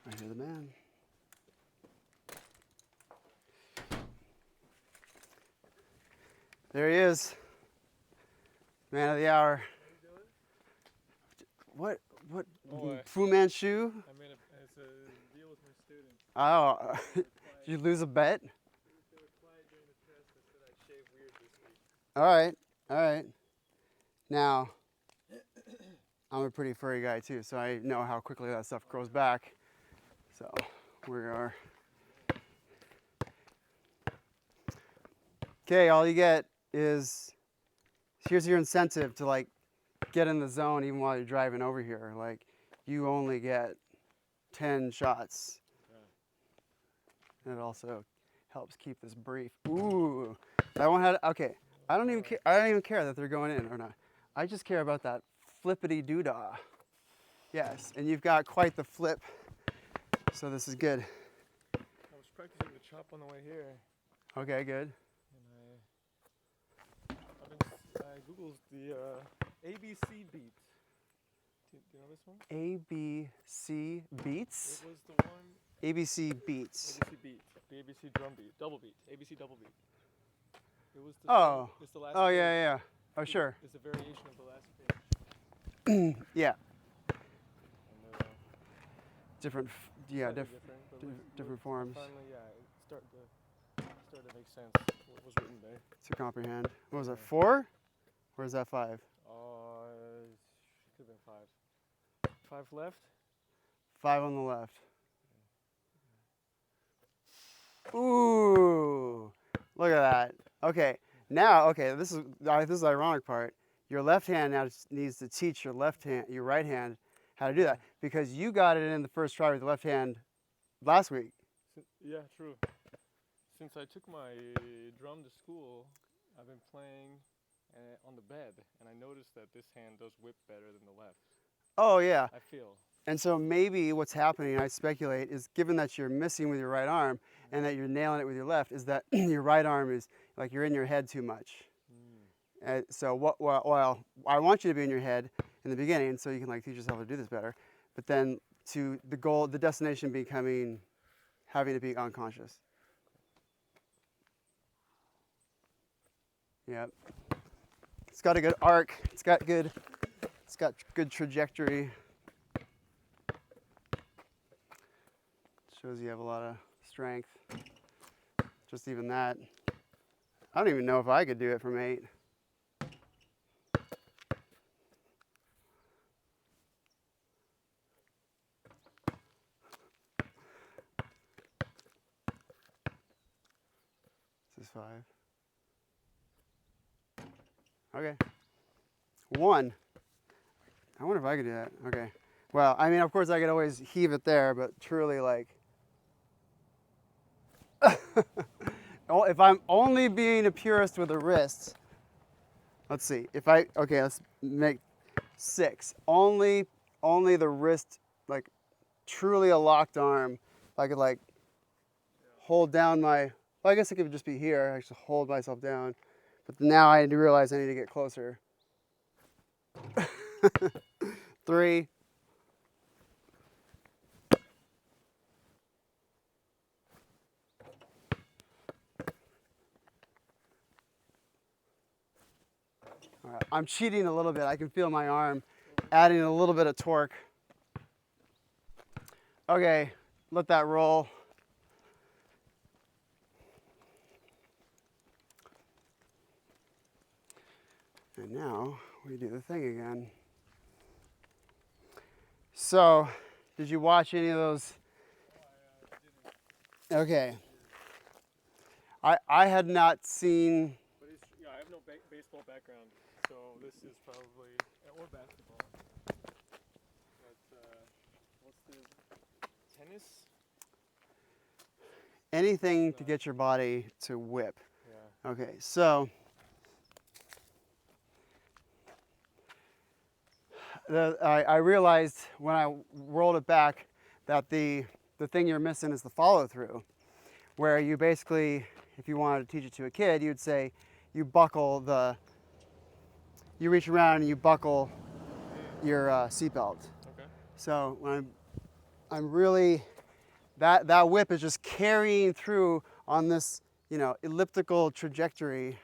I hear the man. There he is. Man of the hour. What? Fu Manchu? It's a deal with my students. Oh, did you lose a bet? They were quiet during the test. I said I'd shave weird this week. All right. Now, I'm a pretty furry guy too, so I know how quickly that stuff grows back. So, we are. Okay, all you get is, here's your incentive to like get in the zone even while you're driving over here. Like, you only get 10 shots. And it also helps keep this brief. Ooh, that one had, okay. I don't even care that they're going in or not. I just care about that flippity doodah. Yes, and you've got quite the flip. So this is good. I was practicing the chop on the way here. Okay, good. And I Googled the ABC beat. Do you know this one? ABC beats? It was the one. ABC beats. ABC beat. The ABC drum beat. Double beat. ABC double beat. It was the Oh. It's the last Oh, page. yeah. Oh, sure. It's a variation of the last page. Yeah. And, Different different forms. Finally, yeah, it started to make sense what was written there. To comprehend. What was that, 4? Or is that 5? It could have been 5. 5 left? 5 on the left. Ooh, look at that. Okay, now, this is the ironic part. Your left hand now needs to teach your right hand how to do that, because you got it in the first try with the left hand last week. Yeah, true. Since I took my drum to school, I've been playing on the bed, and I noticed that this hand does whip better than the left. Oh yeah. I feel. And so maybe what's happening, I speculate, is given that you're missing with your right arm and that you're nailing it with your left, is that your right arm is like you're in your head too much. So well, I want you to be in your head in the beginning so you can like teach yourself to do this better. But then to the goal, the destination becoming having to be unconscious. Yep. It's got a good arc. It's got good trajectory. Shows you have a lot of strength. Just even that. I don't even know if I could do it from 8. This is 5. Okay. 1. I wonder if I could do that. Okay. Well, I mean, of course I could always heave it there, but truly like, if I'm only being a purist with the wrists, let's see, okay, let's make 6. Only the wrist, like truly a locked arm. If I could like hold down well, I guess it could just be here. I should hold myself down. But now I realize I need to get closer. 3. All right. I'm cheating a little bit. I can feel my arm adding a little bit of torque. Okay, let that roll. And now we do the thing again. So, did you watch any of those? Okay. I had not seen. But I have no baseball background, so this is probably, or basketball. But what's the tennis? Anything to get your body to whip. Yeah. Okay, so I realized when I rolled it back that the thing you're missing is the follow through, where you basically, if you wanted to teach it to a kid, you'd say you reach around and you buckle your seatbelt. Okay. So when I'm really that whip is just carrying through on this, you know, elliptical trajectory.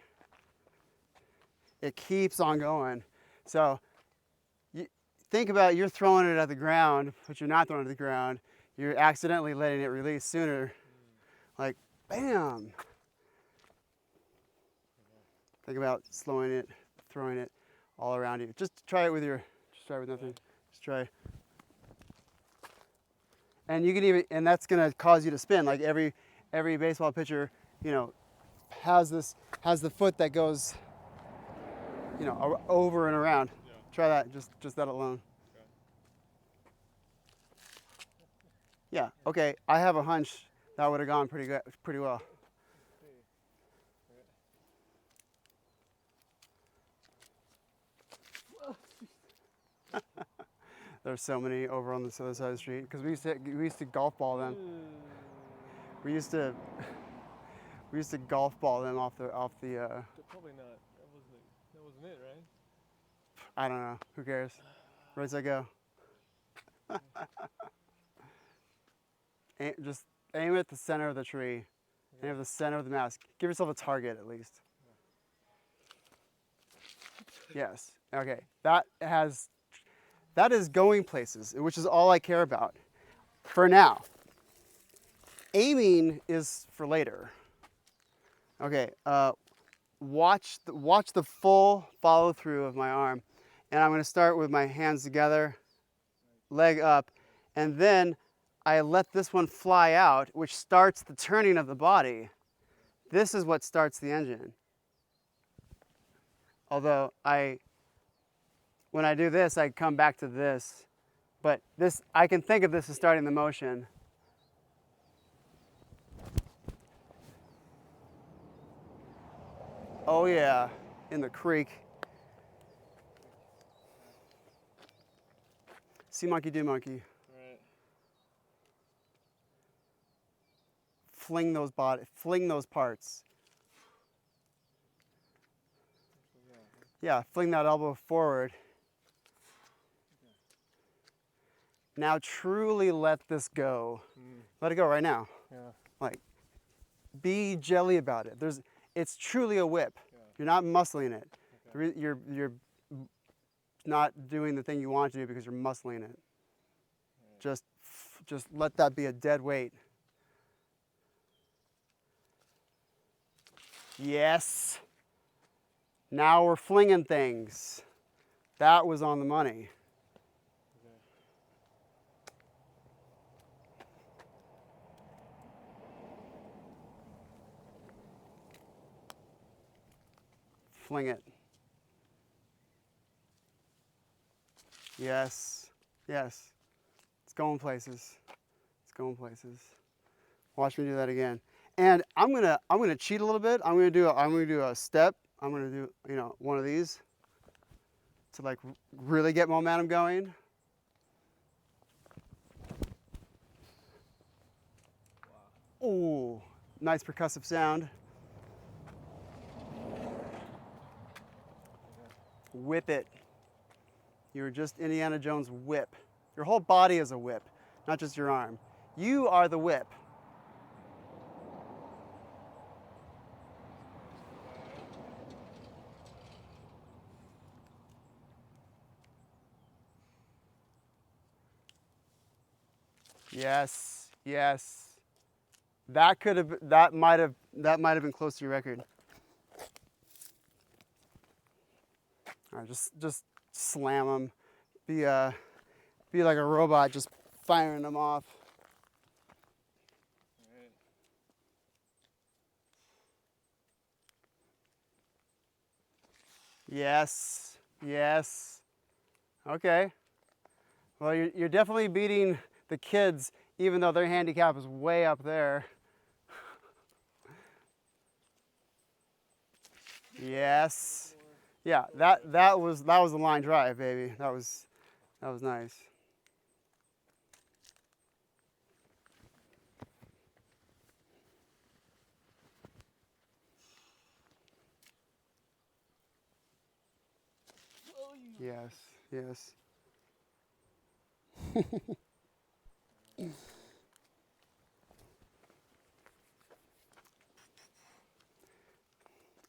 It keeps on going. So you think about, you're throwing it at the ground, but you're not throwing it at the ground. You're accidentally letting it release sooner. Like, bam. Think about slowing it, throwing it all around you. Just try it with nothing. Just try. And you can even, and that's gonna cause you to spin. Like every baseball pitcher, you know, has the foot that goes, you know, over and around. Yeah. Try that, just that alone. Okay. Yeah, okay, I have a hunch that would have gone pretty well. Let's see. There's so many over on this other side of the street because we used to golf ball them. We used to golf ball them off the. Probably not. That wasn't it, right? I don't know. Who cares? Where does that go? Just aim at the center of the tree. Aim at the center of the mask. Give yourself a target at least. Yes. Okay. That is going places, which is all I care about for now. Aiming is for later. Okay. Watch the full follow through of my arm, and I'm going to start with my hands together, leg up, and then I let this one fly out, which starts the turning of the body. This is what starts the engine. Although when I do this, I come back to this, but I can think of this as starting the motion. Oh yeah, in the creek. See monkey, do monkey. Right. Fling those parts. Yeah, fling that elbow forward. Now truly let this go. Let it go right now. Yeah. Like, be jelly about it. It's truly a whip. Yeah. You're not muscling it. Okay. You're not doing the thing you want to do because you're muscling it. Right. Just let that be a dead weight. Yes. Now we're flinging things. That was on the money. Okay. Fling it. Yes. Yes. It's going places. It's going places. Watch me do that again. And I'm gonna cheat a little bit. I'm gonna do a step. I'm gonna do, you know, one of these to like really get momentum going. Wow. Ooh, nice percussive sound. Whip it. You're just Indiana Jones whip. Your whole body is a whip, not just your arm. You are the whip. Yes, yes. That might have been close to your record. All right, just slam them. Be like a robot, just firing them off. Right. Yes, yes. Okay. Well, you're definitely beating the kids, even though their handicap is way up there. Yes. Yeah, that was the line drive, baby. That was nice. Yes, yes.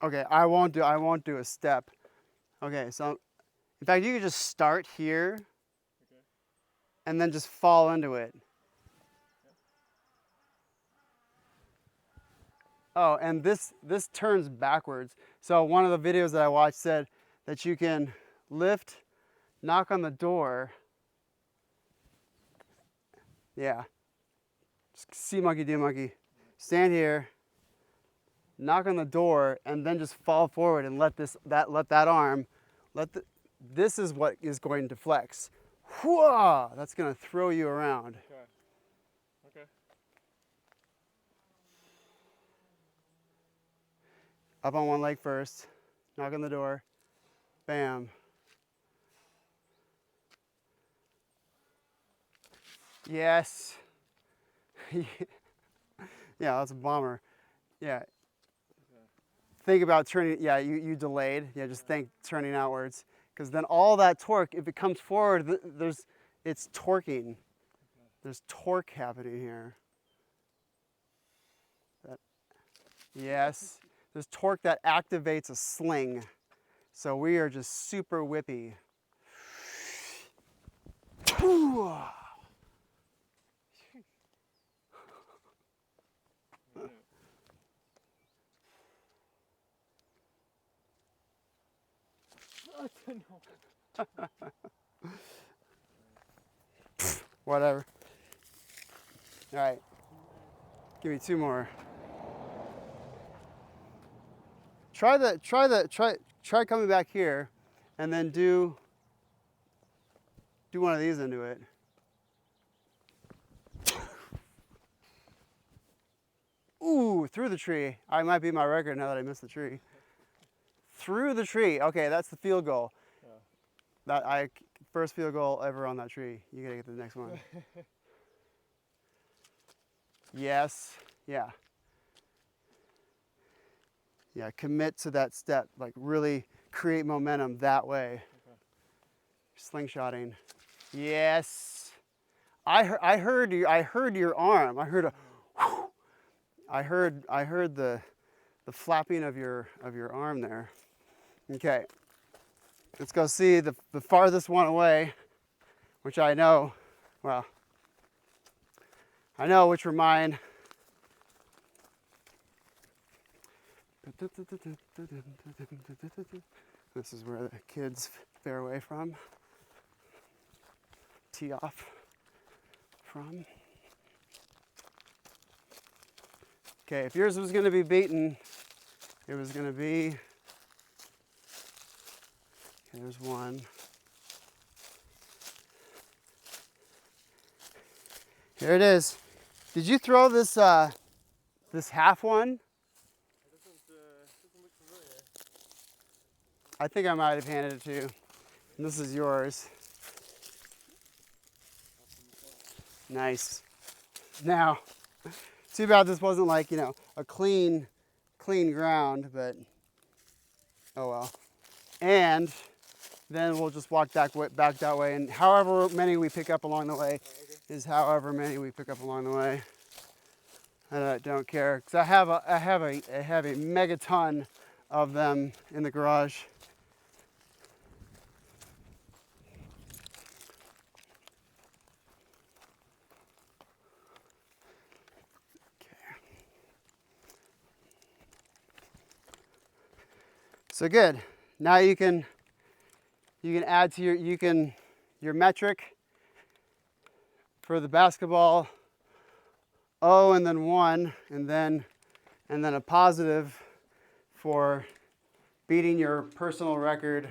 Okay, I won't do a step. Okay, so in fact, you could just start here Okay. and then just fall into it. Oh, and this turns backwards. So one of the videos that I watched said that you can lift, knock on the door. Yeah. Just see monkey, do monkey. Stand here, knock on the door, and then just fall forward and let that arm, this is what is going to flex. Whoa! That's going to throw you around. Okay. Okay. Up on one leg first, knock on the door, bam. Yes. Yeah, that's a bomber. Yeah. Think about turning, yeah, you delayed. Yeah, just think turning outwards. Because then all that torque, if it comes forward, it's torquing. There's torque happening here. Yes. There's torque that activates a sling. So we are just super whippy. Whatever. All right. Give me two more. Try coming back here and then do one of these into it. Ooh, through the tree. I might be my record now that I missed the tree. Through the tree. Okay, that's the field goal. Yeah. First field goal ever on that tree. You gotta get to the next one. Yes. Yeah. Yeah. Commit to that step. Like really create momentum that way. Okay. Slingshotting. Yes. I heard you. I heard your arm. I heard a. Whew. I heard the flapping of your arm there. Okay. Let's go see the farthest one away, which I know. Well, I know which were mine. This is where the kids fare away from. Tee off from. Okay, if yours was going to be beaten, it was going to be. Okay, there's one. Here it is. Did you throw this this half one? It doesn't look familiar. I think I might have handed it to you. And this is yours. Nice. Now, too bad this wasn't like, you know, a clean ground, but oh well. And then we'll just walk back that way, and however many we pick up along the way is however many we pick up along the way. I don't care, because I have a megaton of them in the garage. So good. Now you can add to your metric for the basketball. O and then 1 and then a positive for beating your personal record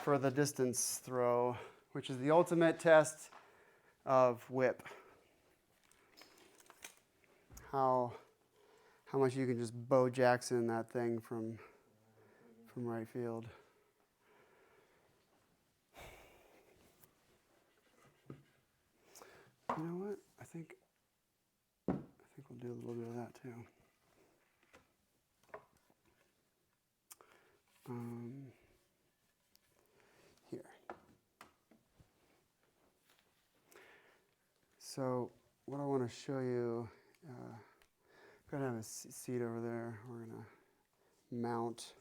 for the distance throw, which is the ultimate test of whip. How much you can just Bo Jackson that thing from right field. You know what? I think we'll do a little bit of that too. Here. So what I want to show you, gonna have a seat over there. We're gonna mount.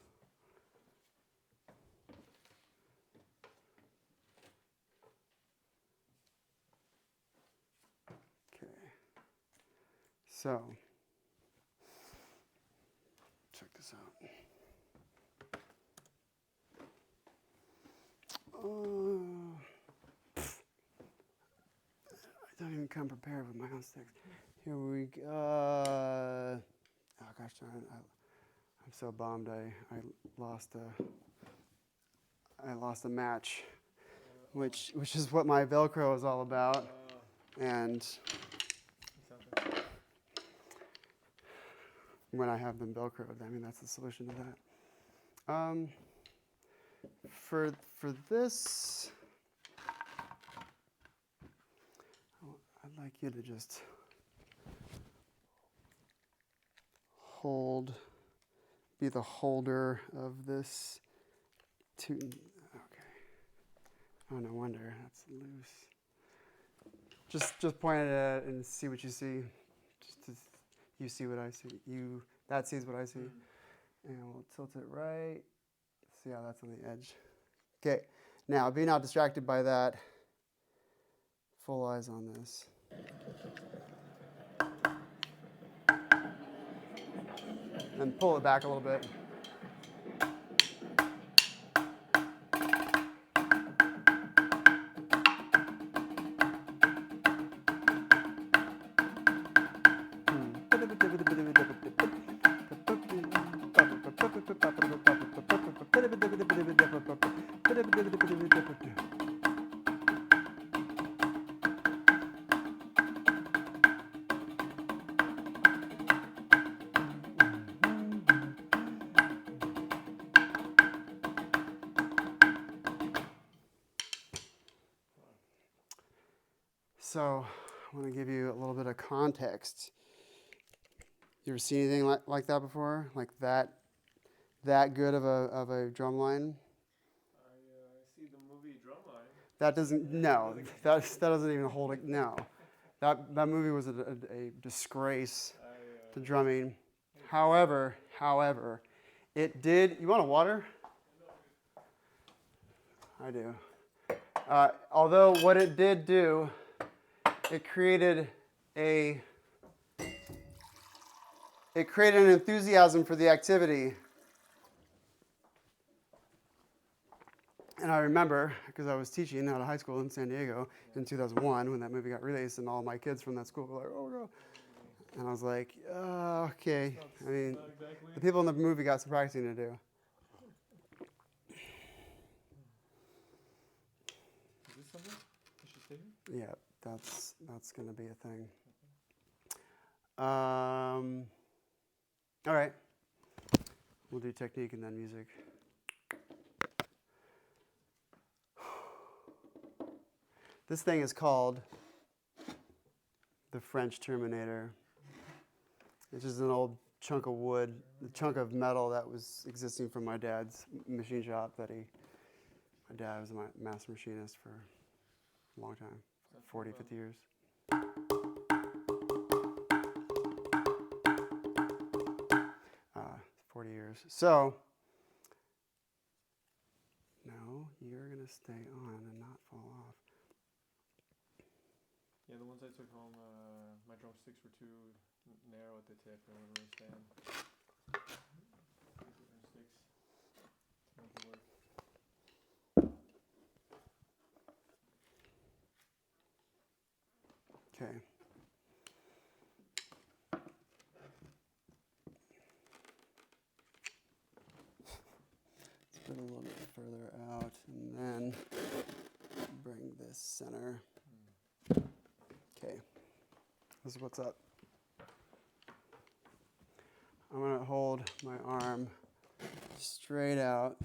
Okay. So, check this out. I don't even come prepared with my own sticks. Here we go. Oh gosh darn it. I'm so bummed I lost a match, which is what my Velcro is all about. And when I have them Velcroed, I mean that's the solution to that. For this, I'd like you to just be the holder of this. Okay. Oh, no wonder that's loose. Just point it at it and see what you see. You see what I see. That sees what I see. And we'll tilt it right. See how that's on the edge. Okay. Now, be not distracted by that. Full eyes on this. And pull it back a little bit. So I want to give you a little bit of context. You ever seen anything like that before? Like that good of a drum line? I see the movie Drumline. That doesn't. No, that doesn't even hold it. No, that movie was a disgrace to drumming. However, it did. You want a water? I do. Although what it did do, it created an enthusiasm for the activity. And I remember, because I was teaching at a high school in San Diego in 2001 when that movie got released, and all my kids from that school were like, oh, no. And I was like, okay. I mean, the people in the movie got some practicing to do. Is this something I should stay here? Yeah, that's going to be a thing. All right. We'll do technique and then music. This thing is called the French Terminator. It's just an old chunk of wood, a chunk of metal that was existing from my dad's machine shop my dad was a master machinist for a long time, 40, 50 years. 40 years. So, no, you're going to stay on and not fall off. Yeah, the ones I took home, my drumsticks were too narrow at the tip. They wouldn't really stand. Drumsticks. Make it work. Okay. Let's put it a little bit further out and then bring this center. Okay, this is what's up. I'm going to hold my arm straight out.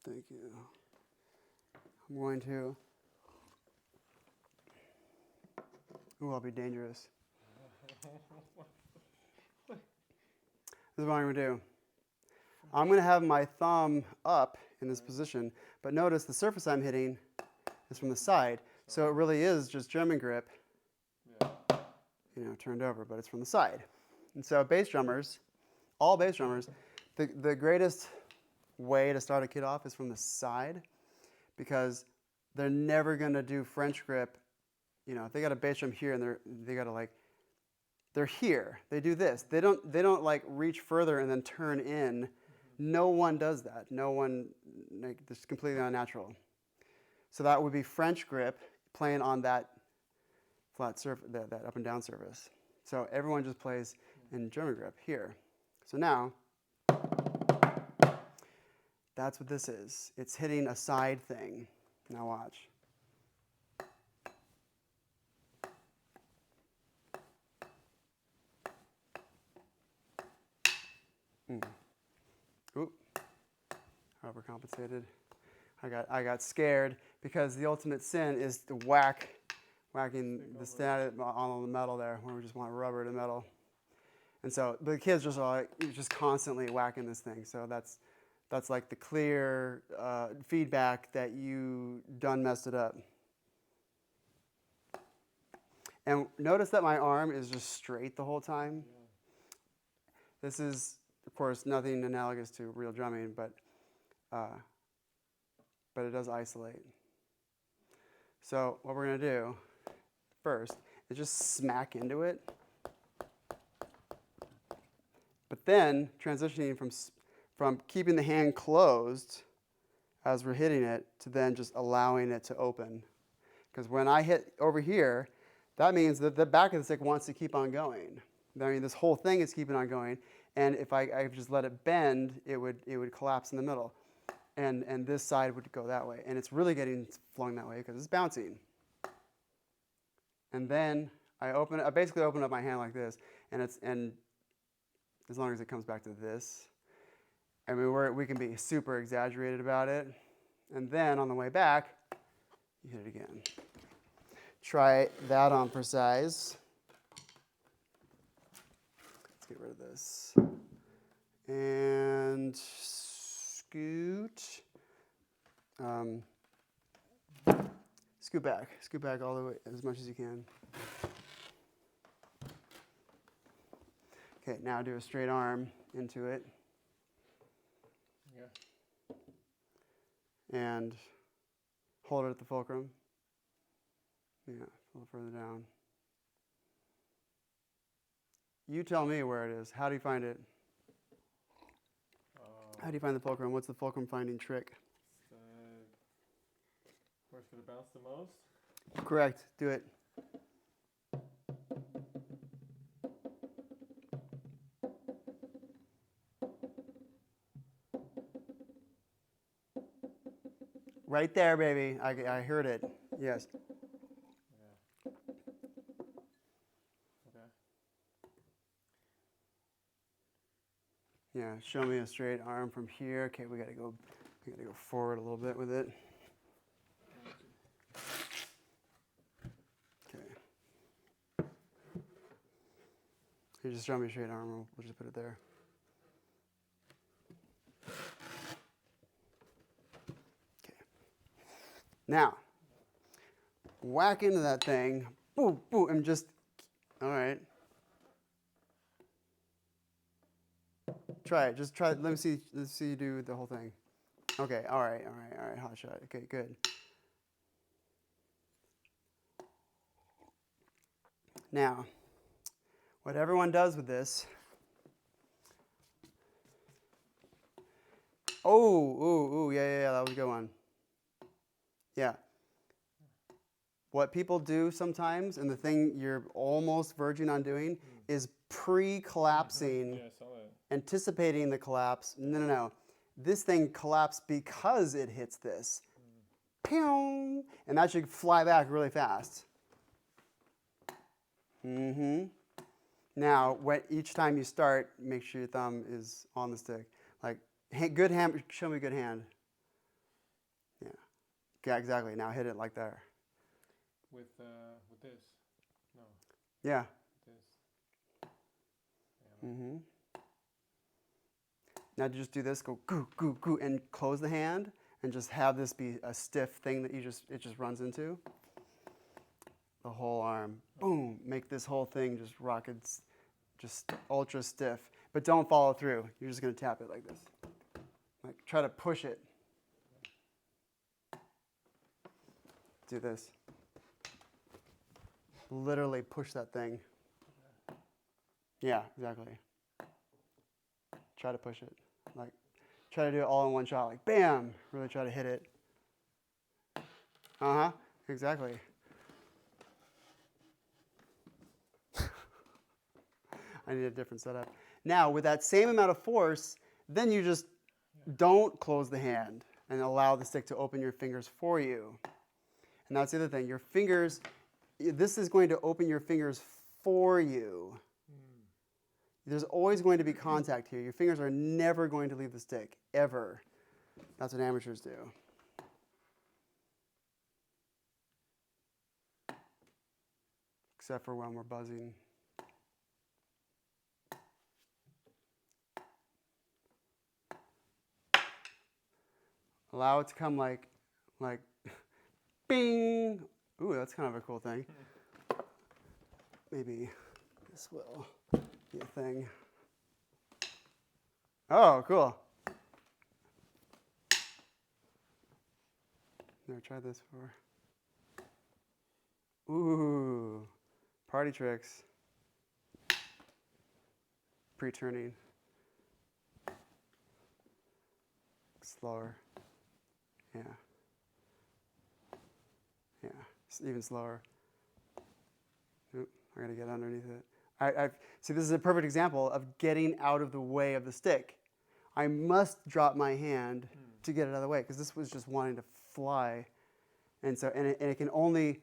Thank you. I'm going to. Ooh, I'll be dangerous. This is what I'm going to do. I'm going to have my thumb up in this position, but notice the surface I'm hitting is from the side. So it really is just German grip. Yeah. turned over, but it's from the side. And so bass drummers, all bass drummers, the greatest way to start a kid off is from the side, because they're never going to do French grip. If they got a bass drum here and they got to they're here. They do this. They don't like reach further and then turn in. No one does that. No one, this is completely unnatural. So that would be French grip playing on that flat surface, that up and down surface. So everyone just plays in German grip here. So now, that's what this is. It's hitting a side thing. Now watch. Oop. Overcompensated. I got scared because the ultimate sin is to whacking the stat on the metal there, where we just want rubber to metal. And so the kids just are just constantly whacking this thing. So that's like the clear feedback that you done messed it up. And notice that my arm is just straight the whole time. Yeah. This is, of course, nothing analogous to real drumming, but it does isolate. So what we're going to do first is just smack into it. But then transitioning from keeping the hand closed as we're hitting it to then just allowing it to open. Because when I hit over here, that means that the back of the stick wants to keep on going. I mean, this whole thing is keeping on going. And if I just let it bend, it would collapse in the middle. And this side would go that way. And it's really flowing that way because it's bouncing. And then I basically open up my hand like this, and as long as it comes back to this, I mean, we can be super exaggerated about it. And then on the way back, you hit it again. Try that on for size. Let's get rid of this. And scoot. Scoot back all the way as much as you can. Okay, now do a straight arm into it. Yeah. And hold it at the fulcrum. Yeah, a little further down. You tell me where it is. How do you find it? How do you find the fulcrum? What's the fulcrum finding trick? Where's going to bounce the most? Correct. Do it. Right there, baby. I heard it. Yes. Yeah. Okay. Yeah. Show me a straight arm from here. Okay, we gotta go forward a little bit with it. Okay. You just show me a straight arm. We'll just put it there. Now, whack into that thing, boom, boom, and just, all right. Try it, just try it. Let's see you do the whole thing. Okay, all right, hot shot. Okay, good. Now, what everyone does with this, yeah, that was a good one. Yeah. What people do sometimes, and the thing you're almost verging on doing, is pre-collapsing, Yeah, I saw that. anticipating the collapse. No. This thing collapsed because it hits this. Pew! And that should fly back really fast. Now, each time you start, make sure your thumb is on the stick. Like, good hand, show me good hand. Yeah, exactly. Now hit it like that. With this? No. Yeah. This. Yeah, Now just do this. Go goo goo goo, and close the hand, and just have this be a stiff thing that it just runs into. the whole arm. Boom, make this whole thing just rockets, just ultra stiff. But don't follow through. You're just going to tap it like this. Like, try to push it. Do this. Literally push that thing. Yeah, exactly. Try to push it. Like, try to do it all in one shot. Like, bam! Really try to hit it. Uh-huh, exactly. I need a different setup. Now, with that same amount of force, then you just don't close the hand and allow the stick to open your fingers for you. And that's the other thing. Your fingers, this is going to open your fingers for you. There's always going to be contact here. Your fingers are never going to leave the stick, ever. That's what amateurs do. Except for when we're buzzing. Allow it to come like, bing. Ooh, that's kind of a cool thing. Maybe this will be a thing. Oh, cool. Never tried this before. Ooh, party tricks. Pre-turning. Slower. Yeah. Yeah, even slower. Oop, I gotta get underneath it. See, this is a perfect example of getting out of the way of the stick. I must drop my hand to get it out of the way because this was just wanting to fly, and so it can only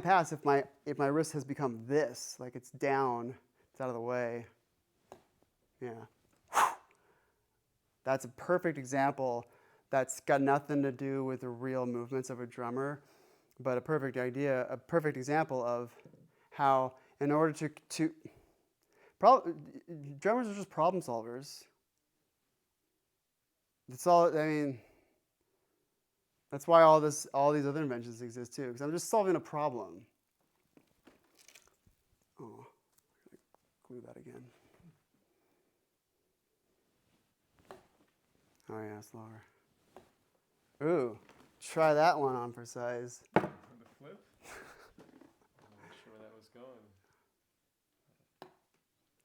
pass if my wrist has become this, like it's down, it's out of the way. Yeah, that's a perfect example. That's got nothing to do with the real movements of a drummer, but a perfect example of how, in order drummers are just problem solvers. That's all. I mean, that's why all these other inventions exist too, because I'm just solving a problem. Oh, glue that again. Oh yeah, slower. Ooh, try that one on for size. The flip? I'm not sure where that was going.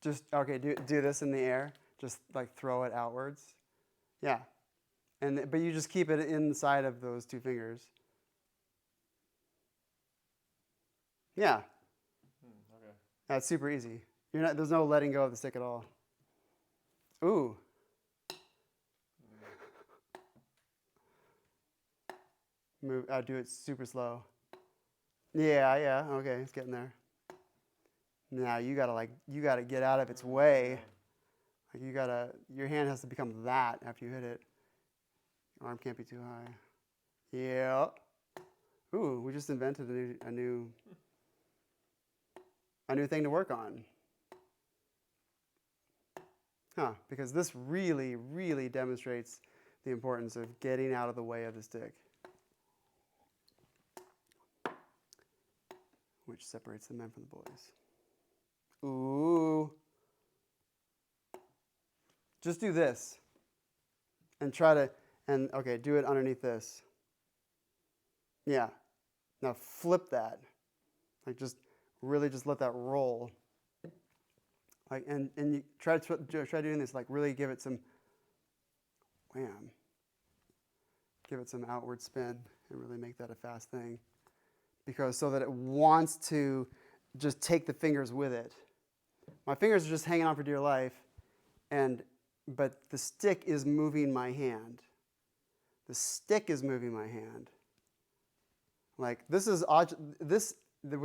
Just, okay, do this in the air. Just like throw it outwards. Yeah. But you just keep it inside of those two fingers. Yeah. Okay. That's super easy. There's no letting go of the stick at all. Ooh. Do it super slow. Yeah, okay, it's getting there. Now you gotta get out of its way. Like your hand has to become that after you hit it. Your arm can't be too high. Yeah. Ooh, we just invented a new thing to work on. Huh, because this really, really demonstrates the importance of getting out of the way of the stick, which separates the men from the boys. Ooh. Just do this. And okay, do it underneath this. Yeah. Now flip that. Like really just let that roll. Like and you try doing this, like really give it some wham. Give it some outward spin and really make that a fast thing. Because so that it wants to just take the fingers with it. My fingers are just hanging on for dear life, but the stick is moving my hand. The stick is moving my hand. Like with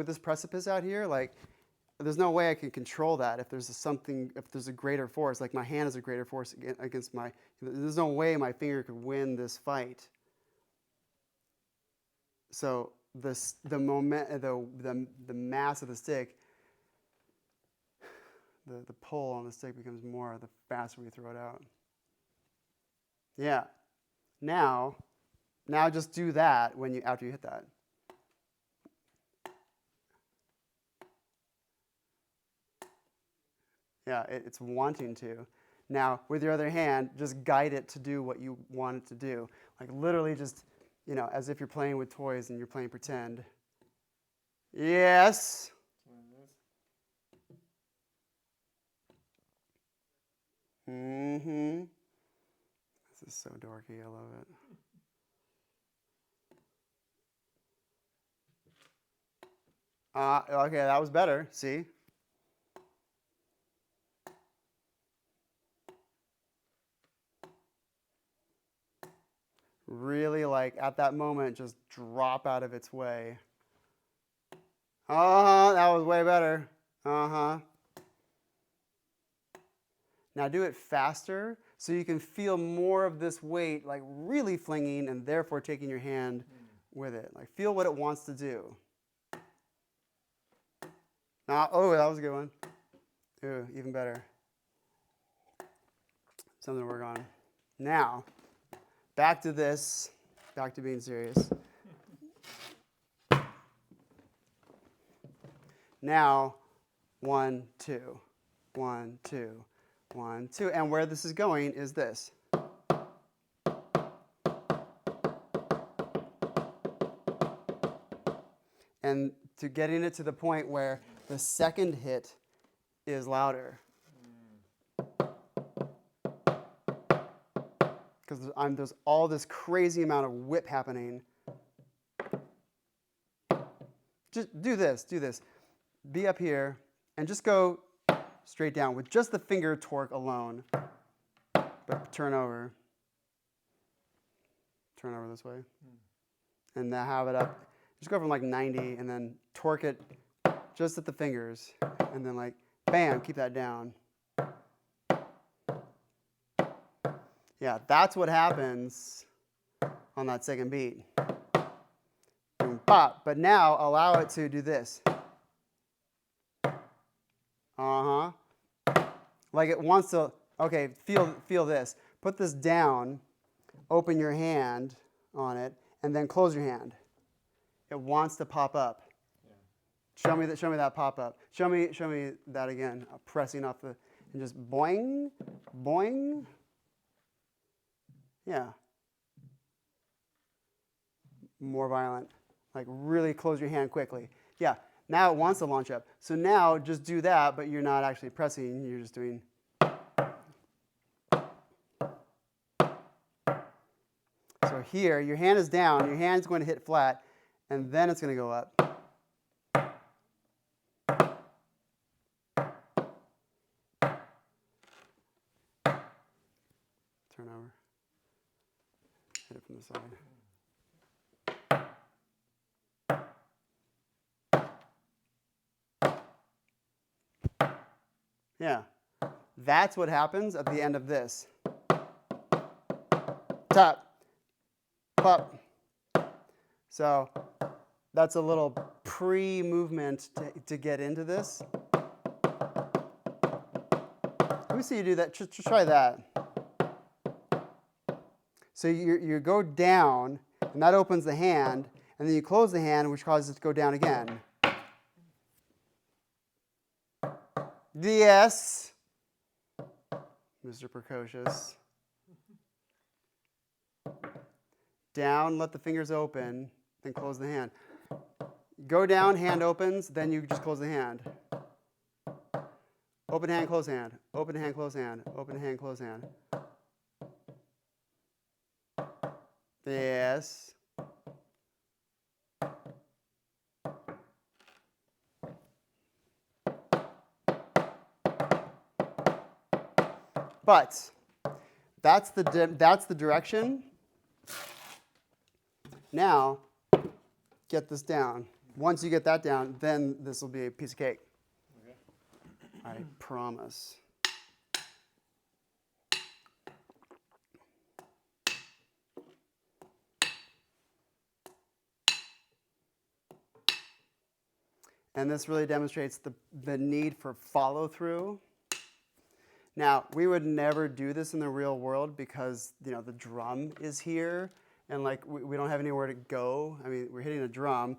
this precipice out here, like there's no way I can control that if there's a greater force. Like my hand is a greater force against there's no way my finger could win this fight. So the mass of the stick, the pull on the stick becomes more the faster we throw it out. Yeah. Now just do that after you hit that. Yeah, it's wanting to. Now, with your other hand, just guide it to do what you want it to do. Like literally just, as if you're playing with toys and you're playing pretend. Yes. Mm-hmm. This is so dorky. I love it. Okay, that was better. See? Really, like, at that moment, just drop out of its way. Uh-huh, that was way better. Uh-huh. Now do it faster so you can feel more of this weight, like really flinging and therefore taking your hand with it. Like, feel what it wants to do. Oh, that was a good one. Ooh, even better. Something to work on. Now, back to this. Back to being serious. Now, 1, 2, 1, 2, 1, 2. And where this is going is this. And to getting it to the point where the second hit is louder. Because there's all this crazy amount of whip happening. Just do this. Be up here and just go straight down with just the finger torque alone. But turn over. Turn over this way. And then have it up. Just go from like 90 and then torque it just at the fingers. And then like, bam, keep that down. Yeah, that's what happens on that second beat. Boom, pop. But now allow it to do this. Uh-huh. Like it wants to, okay, feel this. Put this down, open your hand on it, and then close your hand. It wants to pop up. Yeah. Show me that pop up. Show me that again. Pressing off the, and just boing, boing. Yeah. More violent. Like really close your hand quickly. Yeah. Now it wants to launch up. So now just do that, but you're not actually pressing. You're just doing. So here, your hand is down. Your hand's going to hit flat, and then it's going to go up. Turn over. Hit it from the side. Yeah. That's what happens at the end of this. Tap. Pop. So that's a little pre-movement to get into this. Let me see you do that. Just try that. So you go down, and that opens the hand, and then you close the hand, which causes it to go down again. Yes, Mr. Precocious. Down, let the fingers open, then close the hand. Go down, hand opens, then you just close the hand. Open hand, close hand. Open hand, close hand. Open hand, close hand. Yes. But that's the direction. Now, get this down. Once you get that down, then this will be a piece of cake. Okay. I promise. And this really demonstrates the need for follow-through. Now, we would never do this in the real world because, the drum is here, and like we don't have anywhere to go. I mean, we're hitting a drum,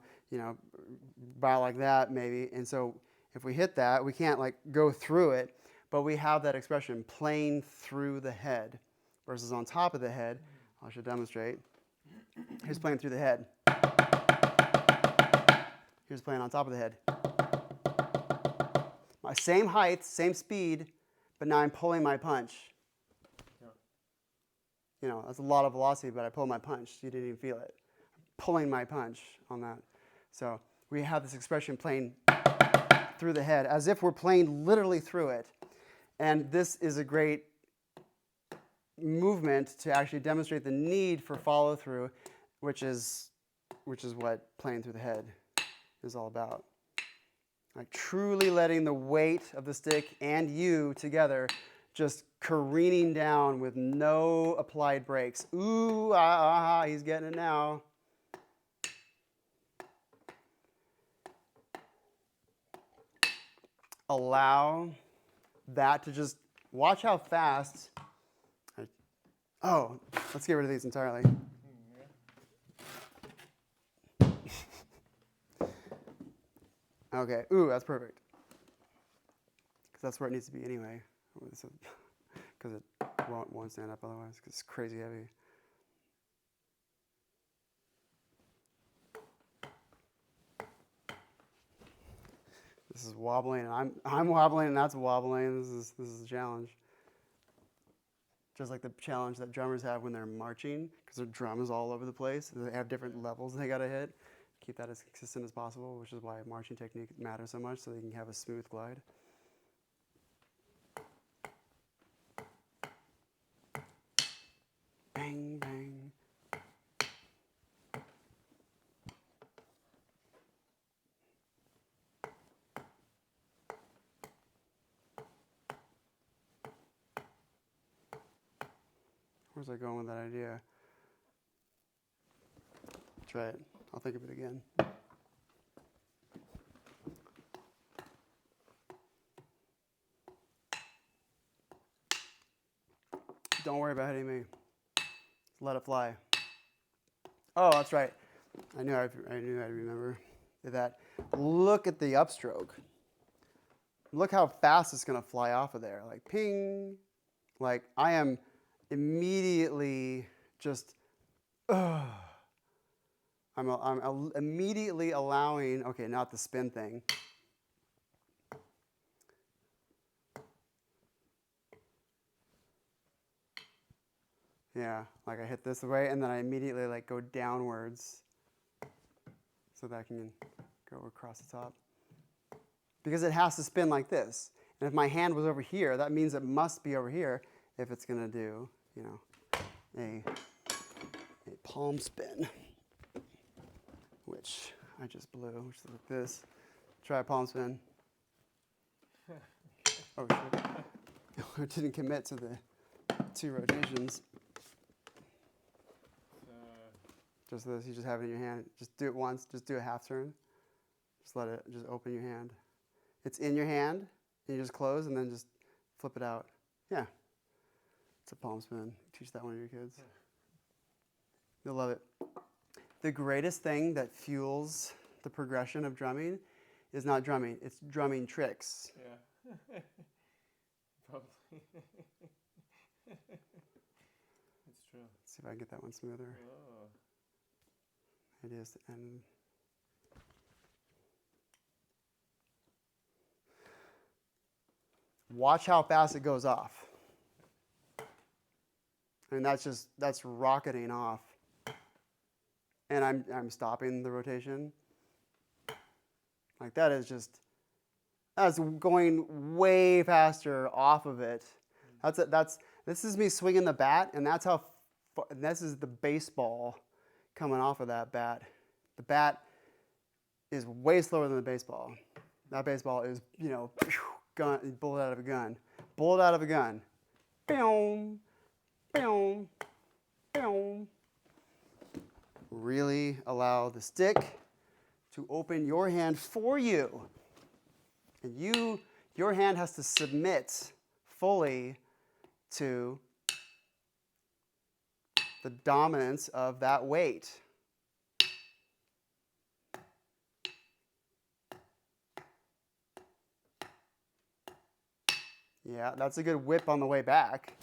about like that maybe, and so if we hit that, we can't like go through it. but we have that expression, playing through the head, versus on top of the head. I should demonstrate. Here's playing through the head. Here's playing on top of the head. My same height, same speed, but now I'm pulling my punch. Yeah. You know, that's a lot of velocity, but I pulled my punch. You didn't even feel it. Pulling my punch on that. So we have this expression, playing through the head, as if we're playing literally through it. And this is a great movement to actually demonstrate the need for follow through, which is what playing through the head is all about. Like truly letting the weight of the stick and you together just careening down with no applied brakes. Ooh, he's getting it now. Allow that to just, watch how fast. Oh, let's get rid of these entirely. Okay, ooh, that's perfect. Because that's where it needs to be anyway. Because it won't stand up otherwise, because it's crazy heavy. This is wobbling, and I'm wobbling, and that's wobbling. This is a challenge. Just like the challenge that drummers have when they're marching, because their drum is all over the place. They have different levels they gotta hit. Keep that as consistent as possible, which is why marching technique matters so much, so they can have a smooth glide. Bang, bang. Where's I going with that idea? Try it. I'll think of it again. Don't worry about hitting me. Let it fly. Oh, that's right. I knew I'd remember that. Look at the upstroke. Look how fast it's going to fly off of there. Like ping. Like I am immediately just. I'm immediately allowing. Okay, not the spin thing. Yeah, like I hit this way, and then I immediately like go downwards, so that I can go across the top. Because it has to spin like this, and if my hand was over here, that means it must be over here if it's gonna do, you know, a palm spin, which I just blew, which is like this. Try a palm spin. Oh shit! I didn't commit to the 2 rotations. Just this, you just have it in your hand. Just do it once, just do a half turn. Just let it, just open your hand. It's in your hand, and you just close, and then just flip it out. Yeah. It's a palm spin. Teach that one to your kids. You'll love it. The greatest thing that fuels the progression of drumming is not drumming, it's drumming tricks. Yeah. Probably. It's true. Let's see if I can get that one smoother. Oh. It is, and watch how fast it goes off. I mean, that's rocketing off. And I'm stopping the rotation. Like that is that's going way faster off of it. This is me swinging the bat, and that's how. This is the baseball coming off of that bat. The bat is way slower than the baseball. That baseball is, you know, gun, bullet out of a gun. Bullet out of a gun. Boom, boom, boom. Really allow the stick to open your hand for you. And your hand has to submit fully to the dominance of that weight. Yeah, that's a good whip on the way back.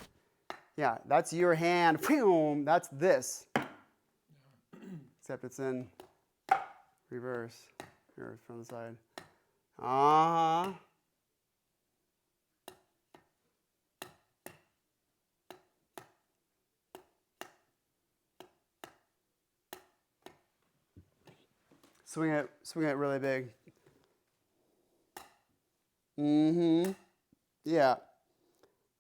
Yeah, that's your hand. Boom, that's this. Except it's in reverse. Here, from the side. Uh-huh. Swing it really big. Mm-hmm. Yeah.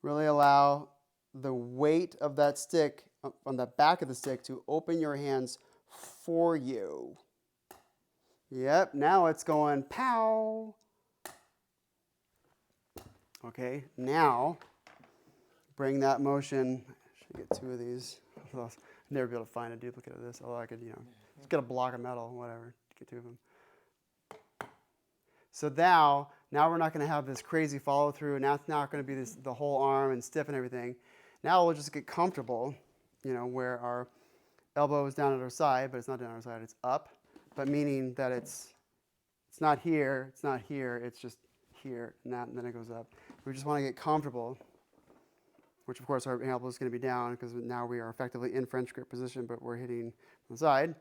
Really allow the weight of that stick on the back of the stick to open your hands for you. Yep, now it's going pow. Okay, now bring that motion. I should get two of these. I'll never be able to find a duplicate of this. Although I could, just get a block of metal, whatever, get two of them. So now we're not going to have this crazy follow through. Now it's not going to be the whole arm and stiff and everything. Now we'll just get comfortable, where our elbow is down at our side, but it's not down at our side, it's up. But meaning that it's not here, it's just here, and then it goes up. We just want to get comfortable, which of course our elbow is going to be down because now we are effectively in French grip position, but we're hitting from the side.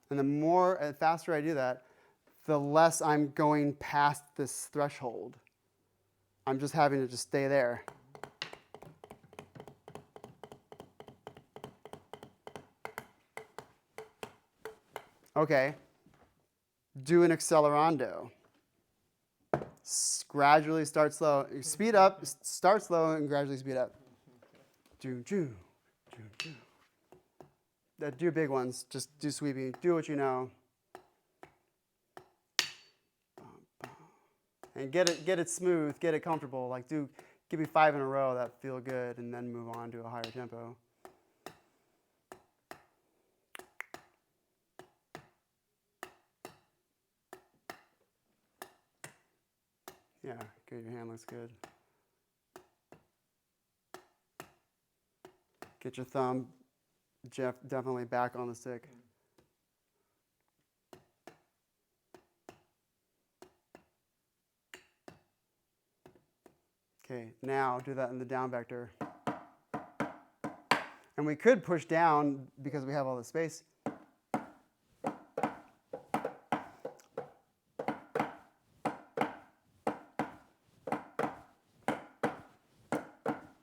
And the faster I do that, the less I'm going past this threshold. I'm just having to just stay there. Okay. Do an accelerando. Gradually start slow. Speed up, start slow, and gradually speed up. Do big ones. Just do sweeping. Do what you know. And get it smooth, get it comfortable. Like give me 5 in a row that feel good, and then move on to a higher tempo. Yeah, good. Your hand looks good. Get your thumb, Jeff, definitely back on the stick. Okay, now do that in the down vector. And we could push down because we have all the space.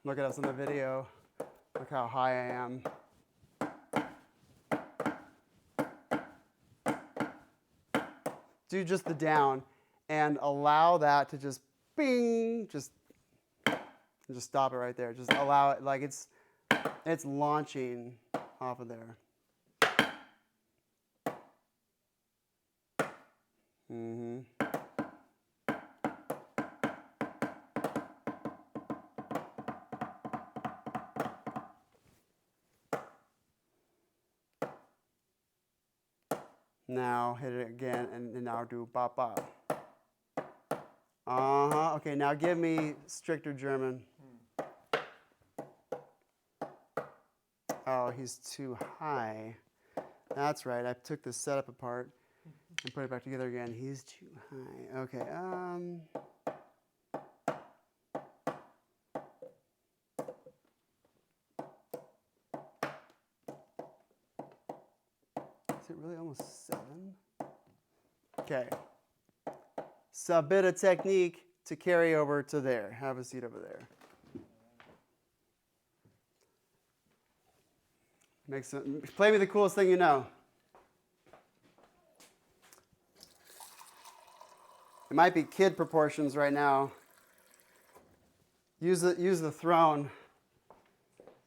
Look at us in the video. Look how high I am. Do just the down and allow that to just bing, just stop it right there. Just allow it like it's launching off of there. Mm-hmm. Now hit it again and now do bop bop. Uh-huh. Okay, now give me stricter German. Oh, he's too high. That's right. I took the setup apart and put it back together again. He's too high. Okay. Is it really almost 7? Okay. So a bit of technique to carry over to there. Have a seat over there. Play me the coolest thing you know. It might be kid proportions right now. Use the throne.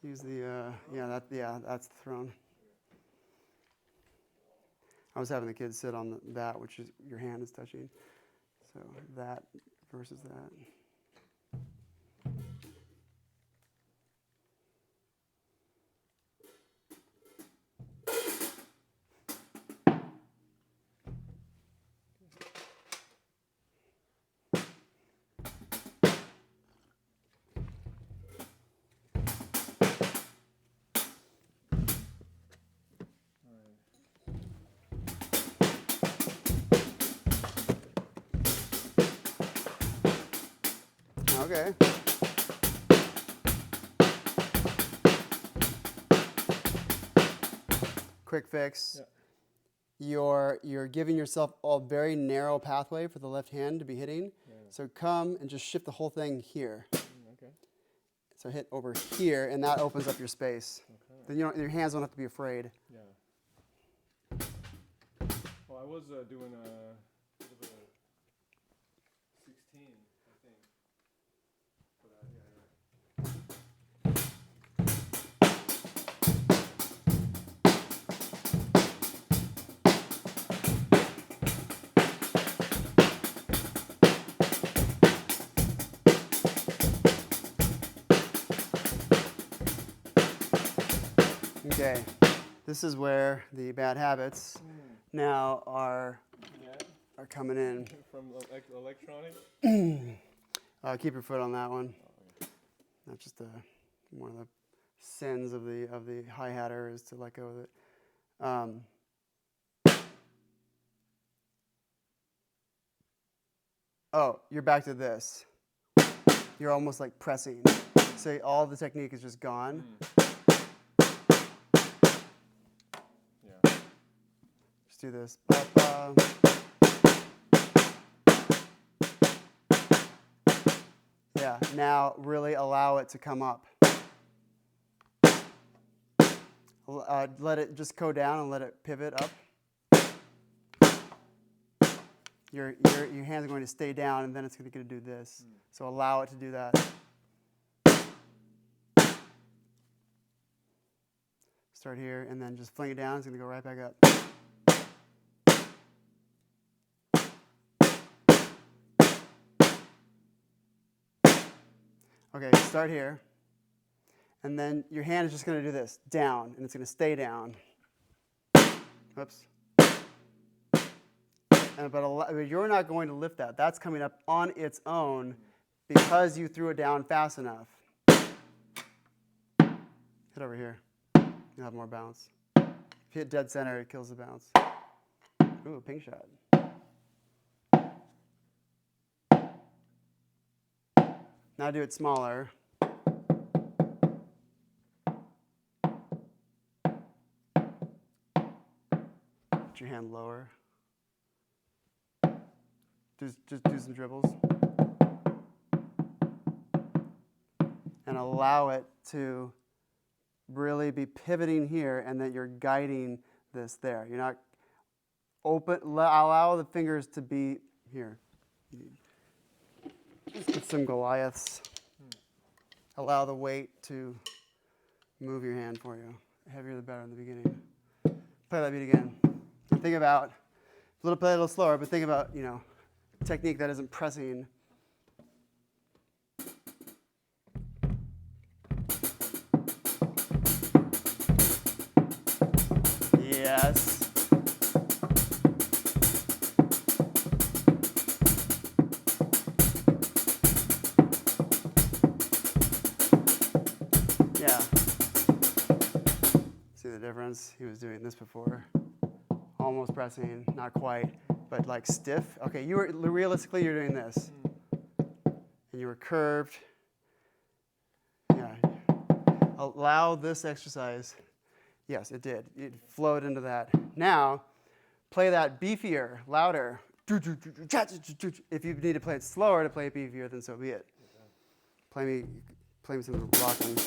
Use the that's the throne. I was having the kids sit on that, which is your hand is touching. So that versus that. Okay. Quick fix. Yeah. You're giving yourself a very narrow pathway for the left hand to be hitting. Yeah. So come and just shift the whole thing here. Okay. So hit over here, and that opens up your space. Okay. Then your hands don't have to be afraid. Yeah. Well, I was doing a 16, I think. For that, Okay. This is where the bad habits now are coming in. From electronic? Keep your foot on that one. Oh, okay. That's just one of the sins of the hi-hatter is to let go of it. Oh, you're back to this. You're almost like pressing. So all the technique is just gone. Yeah. Just do this. Ba-ba. Yeah, now really allow it to come up. Let it just go down and let it pivot up. Your hands are going to stay down, and then it's going to do this. So allow it to do that. Start here, and then just fling it down. It's going to go right back up. Okay, start here. And then your hand is just going to do this, down, and it's going to stay down. Oops. But you're not going to lift that. That's coming up on its own because you threw it down fast enough. Hit over here. You'll have more bounce. If you hit dead center, it kills the bounce. Ooh, pink shot. Now do it smaller. Put your hand lower. Just do some dribbles. And allow it to really be pivoting here, and that you're guiding this there. You're not open. Allow the fingers to be here. Let's get some Goliaths. Allow the weight to move your hand for you. The heavier the better in the beginning. Play that beat again. And think about play a little slower, but think about technique that isn't pressing. Yes. Yeah. See the difference? He was doing this before. Almost pressing, not quite, but like stiff. Okay, realistically you're doing this. And you were curved. Yeah. Allow this exercise. Yes, it did. It flowed into that. Now, play that beefier, louder. If you need to play it slower to play it beefier, then so be it. Play me some rocking.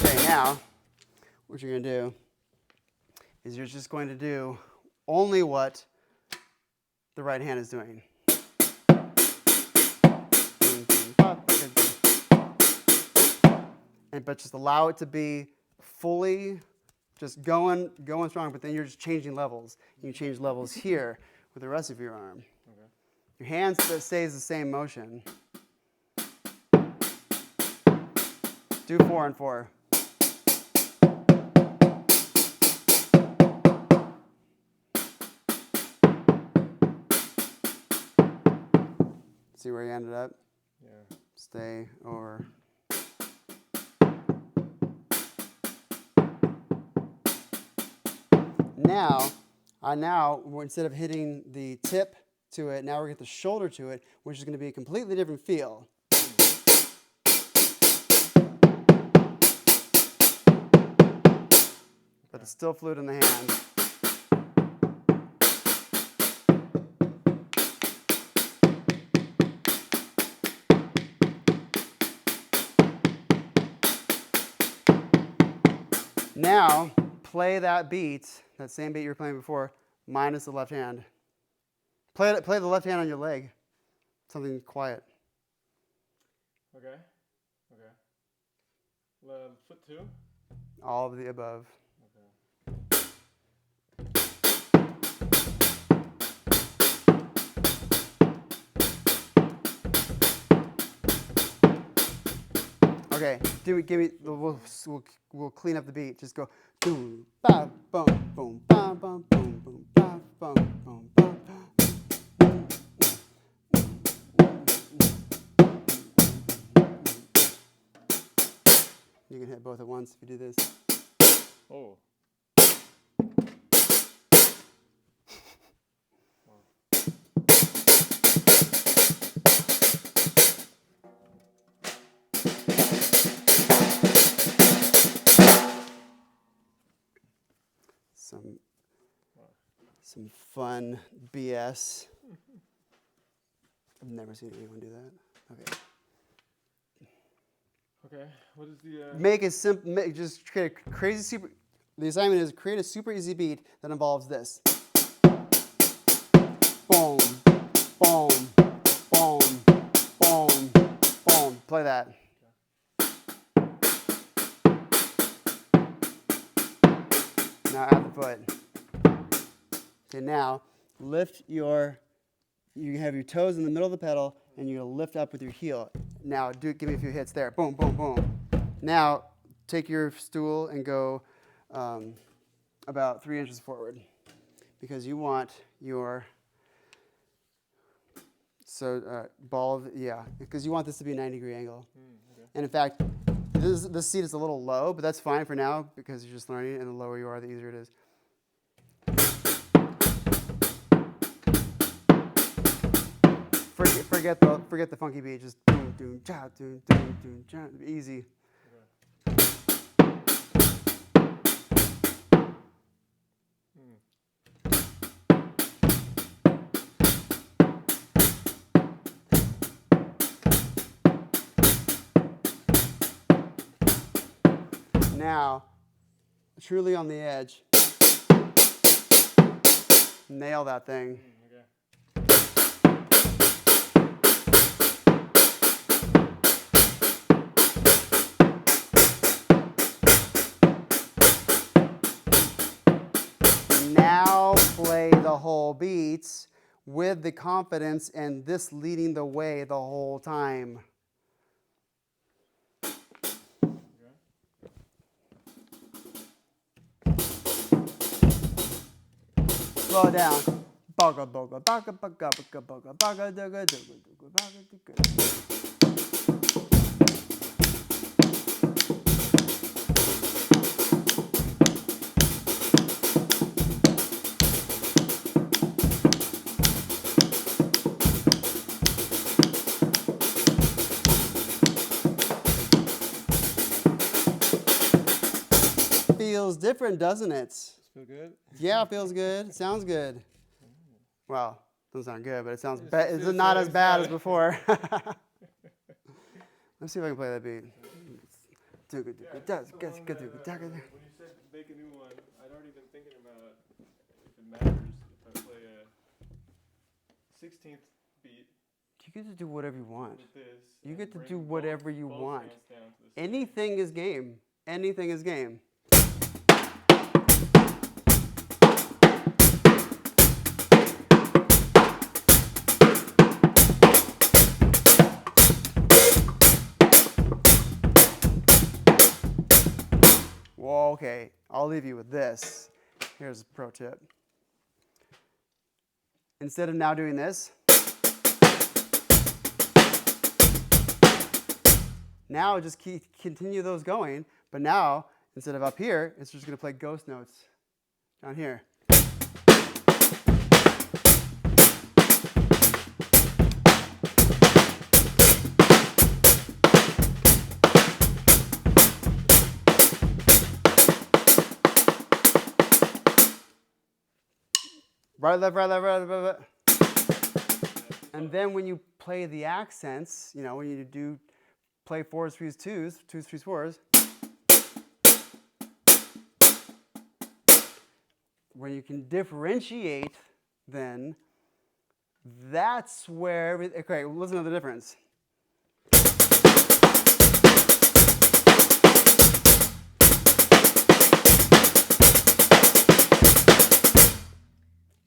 Okay, now, what you're going to do is you're just going to do only what the right hand is doing. But just allow it to be fully just going strong, but then you're just changing levels. You can change levels here with the rest of your arm. Okay. Your hand stays the same motion. Do 4 and 4. See where you ended up? Yeah. Stay over. now, instead of hitting the tip to it, now we're going to hit the shoulder to it, which is going to be a completely different feel. But it's still fluid in the hand. Now, play that beat, that same beat you were playing before, minus the left hand. Play the left hand on your leg. Something quiet. Okay. Okay. Foot 2? All of the above. Okay, give me. We'll clean up the beat. Just go boom, ba, boom, boom, ba, boom, boom, boom, ba, boom, boom, ba. You can hit both at once if you do this. Oh. Some fun BS. I've never seen anyone do that. Okay. Okay. What is the? Make it simple. Just create a crazy super. The assignment is create a super easy beat that involves this. Boom, boom, boom, boom, boom. Play that. Now add the foot. Okay, now lift your. You have your toes in the middle of the pedal, and you're gonna lift up with your heel. Now give me a few hits there. Boom, boom, boom. Now take your stool and go about 3 inches forward, because you want your because you want this to be a 90-degree angle. Okay. And in fact, this seat is a little low, but that's fine for now because you're just learning, and the lower you are, the easier it is. Forget the funky beat. Just doom doom cha doom doom doom cha. Easy. Now, truly on the edge. Nail that thing. Now play the whole beats with the confidence and this leading the way the whole time. Slow it down. Baga baga baga baga baga baga baga daga daga daga baga daga. Feels different, doesn't it? Feel good? Yeah, it feels good. Sounds good. Well, doesn't sound good, but it sounds it's not as bad as before. Let's see if I can play that beat. When you said make a new one, I'd already been thinking about if it matters if I play a 16th beat. You get to do whatever you want. With this, you get to do whatever you want. Anything is game. Anything is game. Well, okay, I'll leave you with this. Here's a pro tip. Instead of now doing this, now just continue those going, but now, instead of up here, it's just going to play ghost notes down here. Right, left, right, left, right, left, left. And then when you play the accents, you know, when you do play 4s, 3s, 2s, 2s, 3s, 4s, when you can differentiate, then that's where, okay, listen to the difference.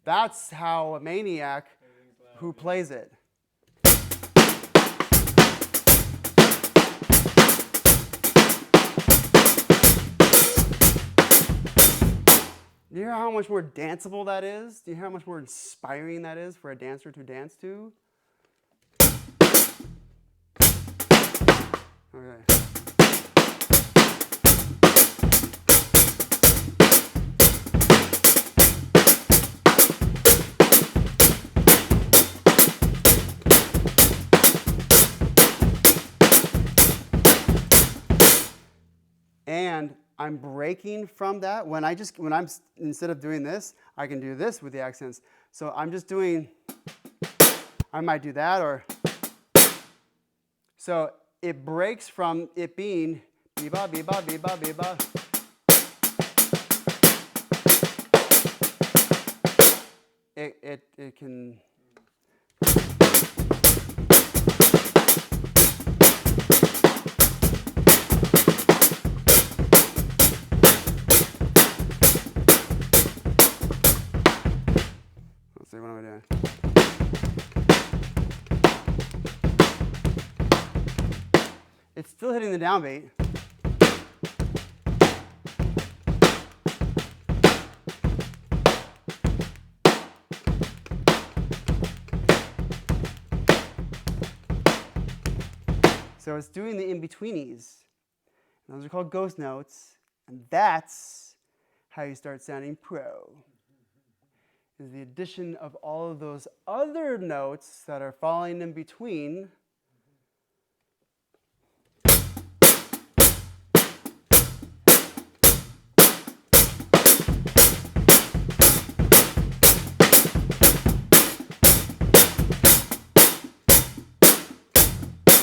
That's how a maniac who plays it. Do you hear how much more danceable that is? Do you hear how much more inspiring that is for a dancer to dance to? Okay. And I'm breaking from that. When I'm, instead of doing this, I can do this with the accents. So I'm just doing, I might do that, or, so it breaks from it being be-ba, be-ba, be-ba, be-ba. It can, let's see, what am I doing? It's still hitting the downbeat. So it's doing the in-betweenies. Those are called ghost notes, and that's how you start sounding pro. Is the addition of all of those other notes that are falling in between.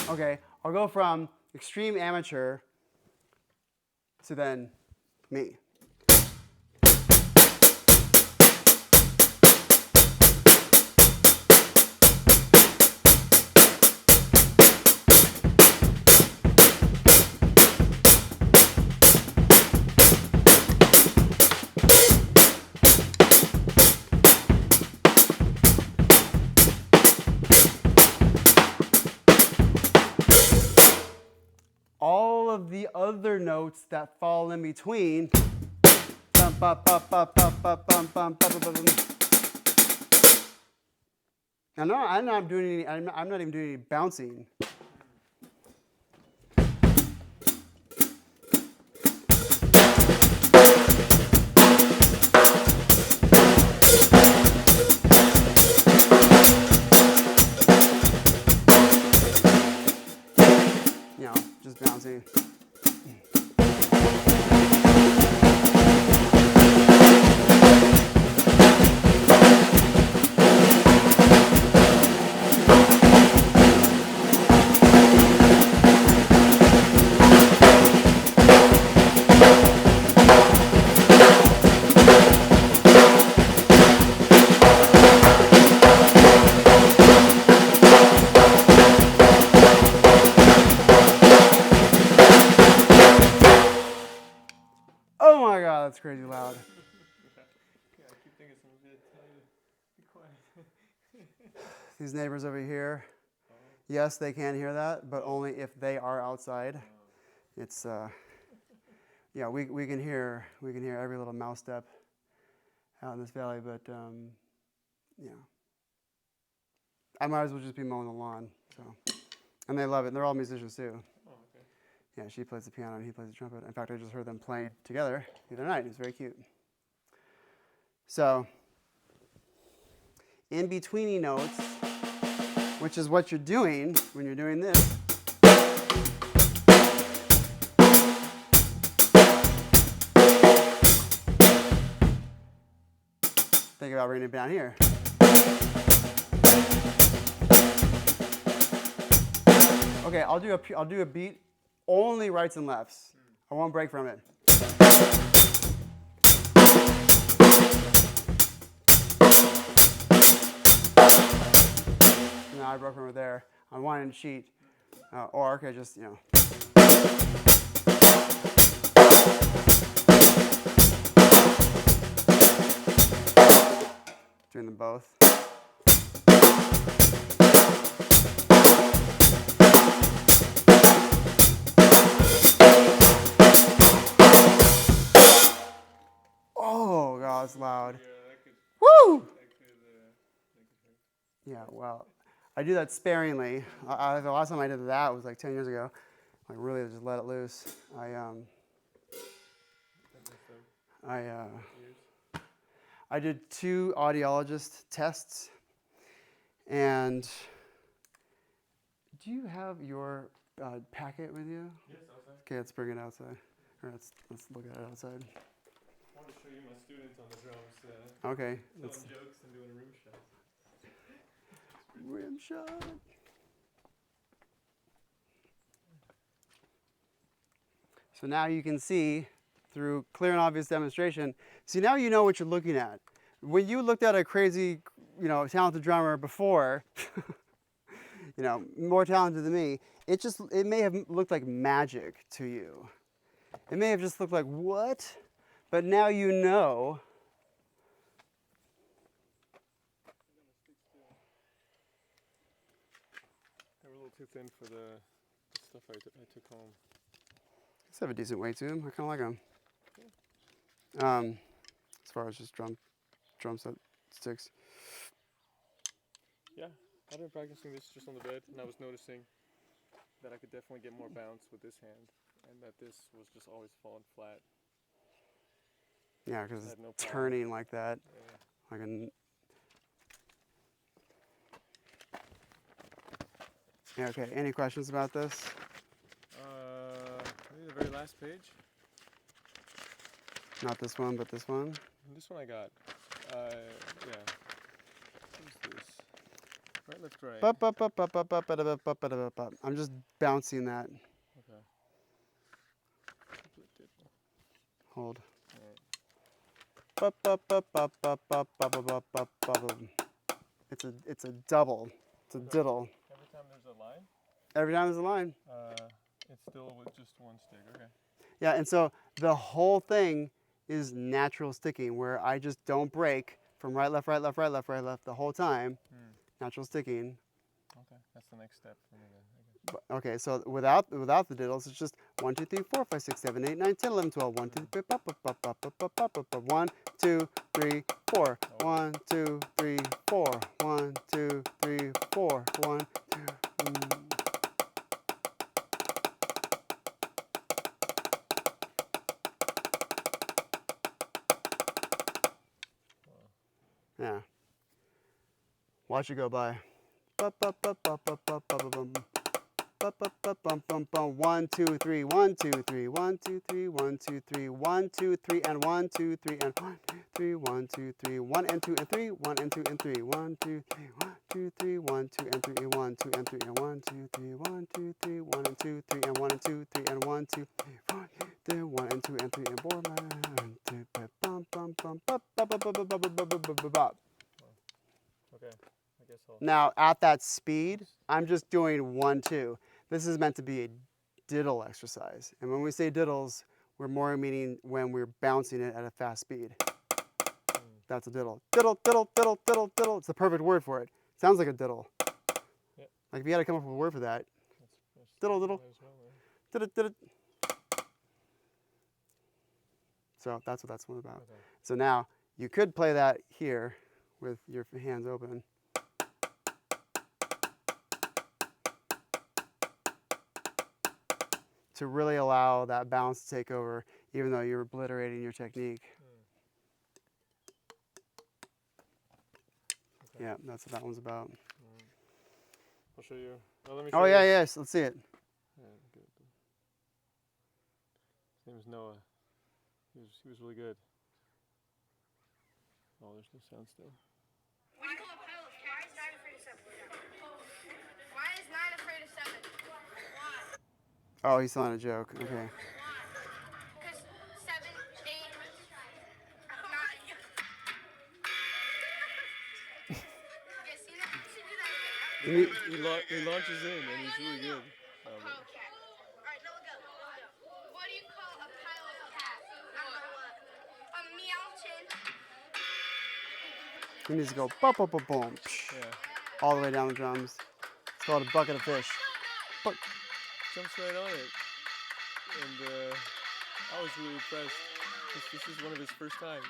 Okay, I'll go from extreme amateur to then me. All of the other notes that fall in between. I'm not doing any, I'm not even doing any bouncing. You know, just bouncing. Oh my God, that's crazy loud. Yeah, I keep thinking something's gonna tell you to be quiet. These neighbors over here, yes, they can hear that, but only if they are outside. It's, yeah, we can hear every little mouse step out in this valley, but yeah, I might as well just be mowing the lawn. So, and they love it. And they're all musicians too. Oh, okay. Yeah, she plays the piano and he plays the trumpet. In fact, I just heard them playing together the other night. It was very cute. So, in-betweeny notes, which is what you're doing when you're doing this. think about bringing it down here. Okay, I'll do a beat only rights and lefts. I won't break from it. No, I broke from it there. I wanted to cheat. Or okay, just, you know. Doing them both. Oh, God, it's loud. Woo! Yeah, well, I do that sparingly. The last time I did that was like 10 years ago. Like really just let it loose. I did 2 audiologist tests, and do you have your packet with you? Yes, outside. Okay, let's bring it outside. Or let's look at it outside. I want to show you my students on the drums. Okay. Telling jokes and doing a rim shot. Rim shot. So now you can see through clear and obvious demonstration. See, now you know what you're looking at. When you looked at a crazy, talented drummer before, more talented than me, it may have looked like magic to you. It may have just looked like, what? But now you know. They were a little too thin for the stuff I took home. These have a decent weight to them. I kind of like them. As far as just drum set sticks. Yeah, I've been practicing this just on the bed, and I was noticing that I could definitely get more bounce with this hand, and that this was just always falling flat. Yeah, because it's no turning like that. Yeah. Like a. Yeah, okay. Any questions about this? Maybe the very last page. Not this one, but this one. This one I got. Yeah. What is this? Right, left, right. I'm just bouncing that. Okay. Hold. It's a double. It's a diddle. Every time there's a line? Every time there's a line. It's still with just one stick. Okay. Yeah, and so the whole thing is natural sticking, where I just don't break from right, left, right, left, right, left, right, left the whole time. Natural sticking. Okay, that's the next step for me then. Okay, so without the diddles, it's just 1, 2, 3, 4, 5, 6, 7, 8, 9, 10, 11, 12. 1, 2, 3, 1, 2, 3, 4. 1, 2, 3, 4. 1, 2, 3, 4. 1, 2. Yeah. Watch it go by. 1, 2, 3, 1, 2, 3, 1, 2, 3, 1, 2, 3, 1, 2, 3, and 1, 2, 3, and 1, 2, 3, 1, 2, 3, 1 and 2 and 3, 1 and 2 and 3, 1, 2, 3, 1, 2, 3, 1, 2 and 3, 1, 2 and 3, and 1, 2, 3, 1, 2, 3, 1 and 2, 3, and 1 and 2, 3, and 1, 2, 3, 4, 1 and 2 and 3, and 4, 1, 2, bum, bum, bum, bum, bum, bum, bum, bum, bum, bum, bum, bum. Okay, I guess I'll. Now, at that speed, I'm just doing 1, 2. This is meant to be a diddle exercise. And when we say diddles, we're more meaning when we're bouncing it at a fast speed. That's a diddle. Diddle, diddle, diddle, diddle, diddle. It's the perfect word for it. Sounds like a diddle. Yep. Like if you had to come up with a word for that. Diddle, diddle. Diddle, diddle. So that's what that's one about. Okay. So now, you could play that here with your hands open. To really allow that bounce to take over, even though you're obliterating your technique. Okay. Yeah, that's what that one's about. I'll show you. Well, let me show Oh you. yeah, yes, let's see it. Yeah, good. His name was Noah. He was really good. Oh, there's no sound still. What do you call a pile of cats? Why is 9 afraid of 7? Why is 9 afraid of 7? Why? Oh, he's telling a joke. Okay. Why? Because 7, 8, 9. You guys seen that? You should do that again. He launches in and he's really good. A pile of cats. Alright, now let's go. What do you call a pile of cats? I don't know what. A meowchin. He needs to go boom, boom, boom, boom, Yeah. all the way down the drums. It's called a bucket of fish. But Jumps right on it. And I was really impressed. This is one of his first times.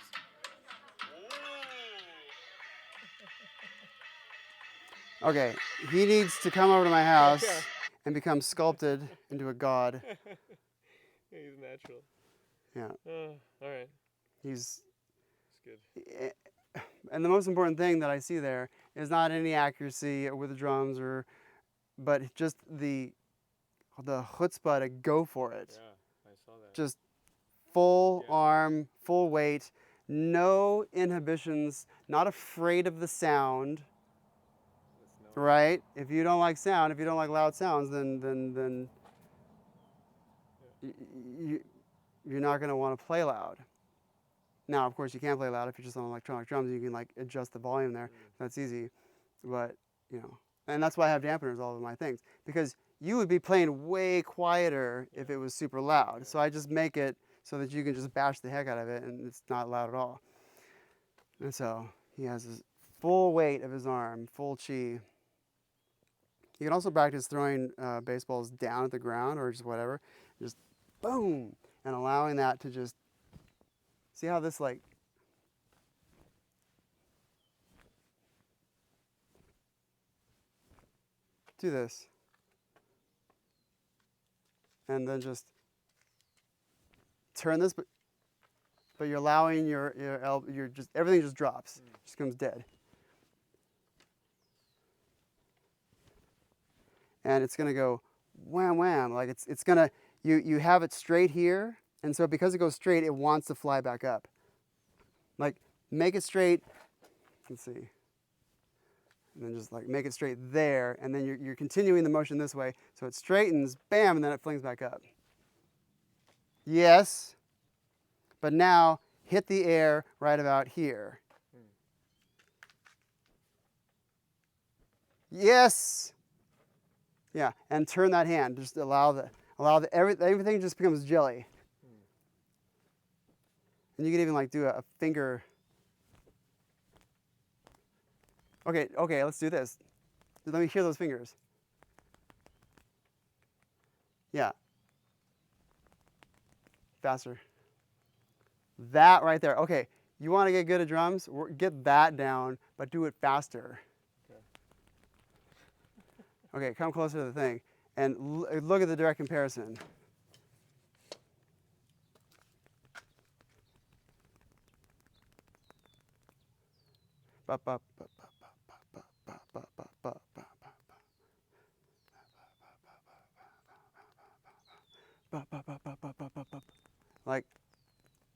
okay, he needs to come over to my house Yeah. and become sculpted into a god. He's natural. Yeah, All right. he's. That's good. And the most important thing that I see there is not any accuracy with the drums, but just the chutzpah to go for it. Yeah, I saw that. Just full Yeah. arm, full weight, no inhibitions, not afraid of the sound. That's no. Right? If you don't like sound, if you don't like loud sounds, then you're not going to want to play loud. Now, of course, you can play loud if you're just on electronic drums. You can like adjust the volume there. That's easy. But, and that's why I have dampeners all over my things, because you would be playing way quieter if it was super loud. So I just make it so that you can just bash the heck out of it and it's not loud at all. And so he has his full weight of his arm, full chi. You can also practice throwing baseballs down at the ground or just whatever, just boom, and allowing that to just, see how this like, do this. And then just turn this, but you're allowing your elbow, everything just drops, just comes dead. And it's gonna go wham wham, like it's gonna, you have it straight here, and so because it goes straight, it wants to fly back up. Like make it straight, let's see, and then just like make it straight there, and then you're continuing the motion this way, so it straightens, bam, and then it flings back up. Yes, but now hit the air right about here. Yes. Yeah, and turn that hand. Just everything just becomes jelly. And you can even like do a finger. Okay, let's do this. Let me hear those fingers. Yeah. Faster. That right there. Okay, you want to get good at drums? Get that down, but do it faster. Okay, come closer to the thing and look at the direct comparison. Like,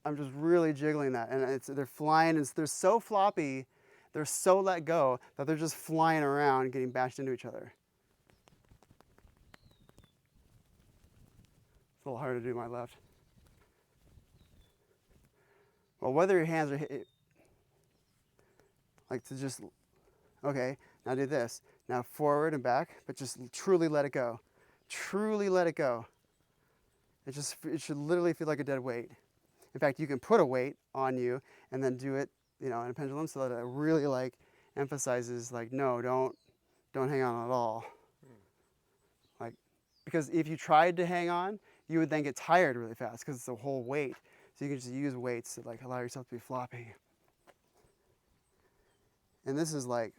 I'm just really jiggling that, and they're flying, and they're so floppy, they're so let go that they're just flying around, getting bashed into each other. It's a little hard to do my left. Well, whether your hands are like to just, okay, now do this. Now forward and back, but just truly let it go. Truly let it go. It should literally feel like a dead weight. In fact, you can put a weight on you and then do it, in a pendulum, so that it really like emphasizes like, no, don't hang on at all. Like, because if you tried to hang on, you would then get tired really fast because it's a whole weight. So you can just use weights to like allow yourself to be floppy. And this is like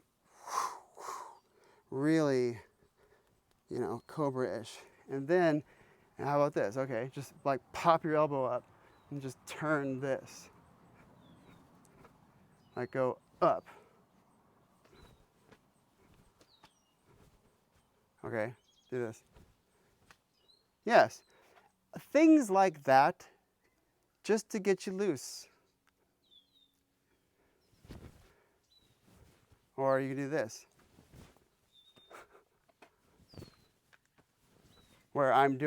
really, cobra-ish. And then, how about this? Okay, just like pop your elbow up and just turn this. Like go up. Okay, do this. Yes, things like that, just to get you loose. Or you can do this, where I'm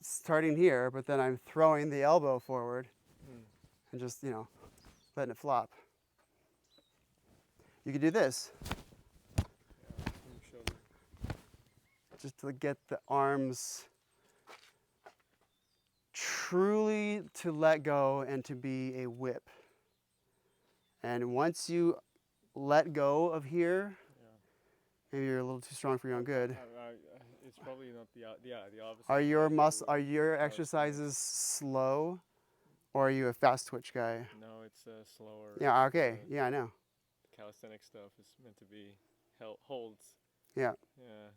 starting here, but then I'm throwing the elbow forward and just, letting it flop. You could do this, just to get the arms truly to let go and to be a whip. And once you let go of here, maybe you're a little too strong for your own good. It's probably not the opposite. Are your exercises slow, or are you a fast twitch guy? No, it's slower. Yeah, okay. Yeah, I know. Calisthenic stuff is meant to be holds. Yeah. Yeah.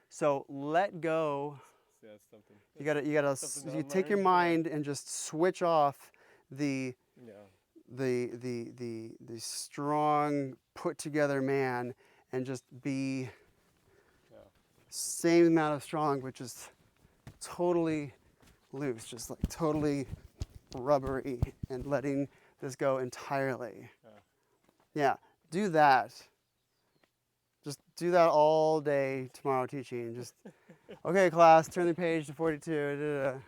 So let go. That's something. You take your mind and just switch off the strong, put together man, and just be same amount of strong, but just totally loose, just like totally rubbery, and letting this go entirely. Yeah, do that. Just do that all day tomorrow teaching. Just, okay, class, turn the page to 42.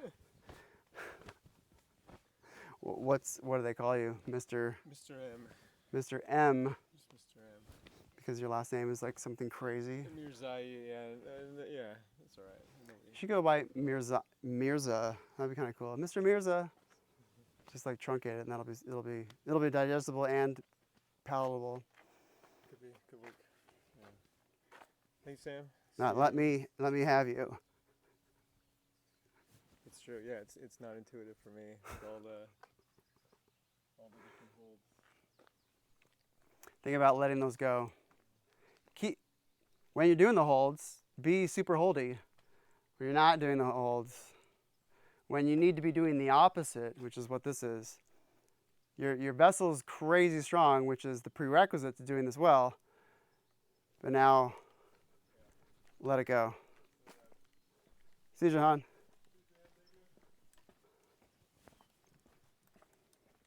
What do they call you, Mr. Mr. M. Mr. M? Just Mr. M. Because your last name is like something crazy. Mirzai, yeah, that's all right. You should go by Mirza. That'd be kind of cool, Mr. Mirza. Just like truncate it, and it'll be digestible and palatable. Could work. Yeah. Thanks, Sam. Now let me have you. It's true. Yeah, it's not intuitive for me with all the different holds. Think about letting those go. When you're doing the holds, be super holdy. When you're not doing the holds, when you need to be doing the opposite, which is what this is, your vessel is crazy strong, which is the prerequisite to doing this well. But now, let it go. See you, Jehán.